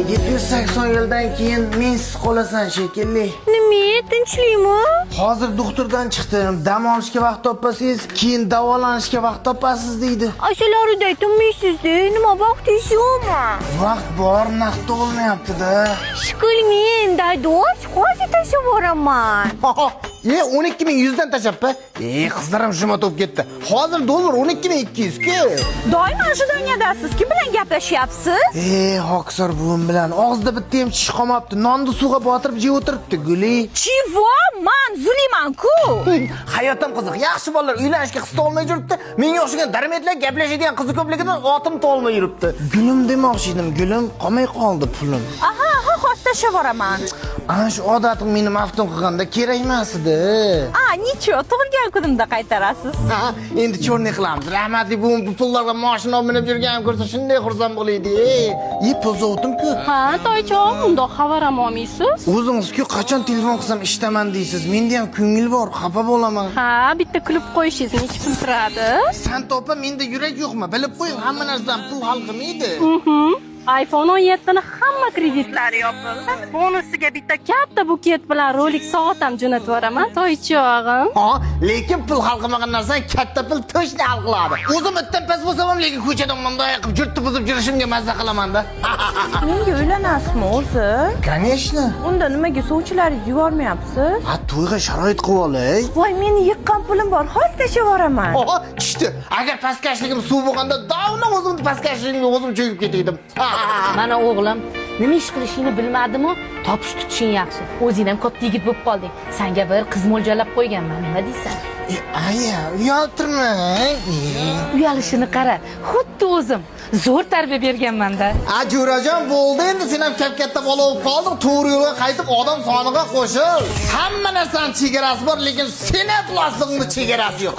780 yildan keyin mensiz qolasan shekilli. Nima, tinchlikmi? Hozir doktordan chiqdim. Dam olishga vaqt topasiz, keyin davolanishga vaqt topasiz deydi. Ashalarida aytmaysiz-da, nima vaqtingiz yo'qmi? Vaqt bor, naqd olmayapti-da. Shikilmen, dadosh, hozir tashlab boraman. 12.100 dan tashappa. Qizlarim shuma to'p ketdi. Hozir dollar 12.200 ku. Doim shu dunyodasiz, kim bilan gaplashyapsiz? Hoksor buvim bilan og'zida bitta ham tish qolmabdi. Nonni suvga botirib jeb o'tiribdi, Guli. Chivo, men Zuliman-ku. Hayotim qiziq. Yaxshi bolalar uylanishga qista olmay yuribdi. Menga o'xshagan darmetlar gaplashadigan qizi ko'pligidan otim tolmay yuribdi. Gulim demoqchi edim, gulim qolmay qoldi pulim. Aha, hozir tashlab boraman. Ana shu odatim meni maftun qilganda kerak emas edi. Nicho, tug'ilgan kunimda qaytarasiz. Endi cho'rni qilamiz. Rahmatli buvim bu pullarga mashina minib yurgan ko'rsa shunday xursand bo'laydi. Pul zotim-ku. Ha, toychon, undoq xabar ham olmaysiz? O'zingiz-ku qachon telefon qilsam ishdaman deysiz. Menda ham ko'ngil bor, xafa bo'laman. Ha, bitta kulib qo'yishingiz necha pul turadi? San topa menda yurak yo'qmi? Bilib qo'ying, hamma narsadan pul hal qilmaydi. iPhone 17 ni hamma kreditlari yopildi. Bonusiga bitta katta buket bilan Rolex soat ham jo'natib yuboraman, toychog'im. Lekin pul hal qilmagan narsa katta pul to'shni hal qiladi. O'zim itdan pas bo'lsam ham lekin ko'chada bunday qilib jurtni buzib yurishimga mazza qilaman-da. Menga uylanasizmi o'zi? Конечно. Unda nimaga sovchilaringizni yubormayapsiz? To'yga sharoit qilib olay. Voy, meni yiqqan pulim bor, hozir tashlab boraman. Tushdi. Agar pastkashligim suv bo'lganda davna o'zimni pastkashligimga o'zim cho'kib ketdim. Mana o'g'lim, nima ish qilishingni bilmadimi? Topish tutishing yaxshi. O'zing ham katta yigit bo'lib qolding. Senga bir qiz mo'ljallab qo'yganman, nima deysan? Aya, uyaltirmang. Uyalishini qara, xuddi o'zim. Zo'r tarbiya berganman-da. Jo'rajon bo'ldi, endi sen ham katta bola bo'lib qolding. To'g'ri yo'lga qaytib odam soniga qo'shil. Hamma narsaning chegarasi bor, lekin sen plastikning chegarasi yo'q.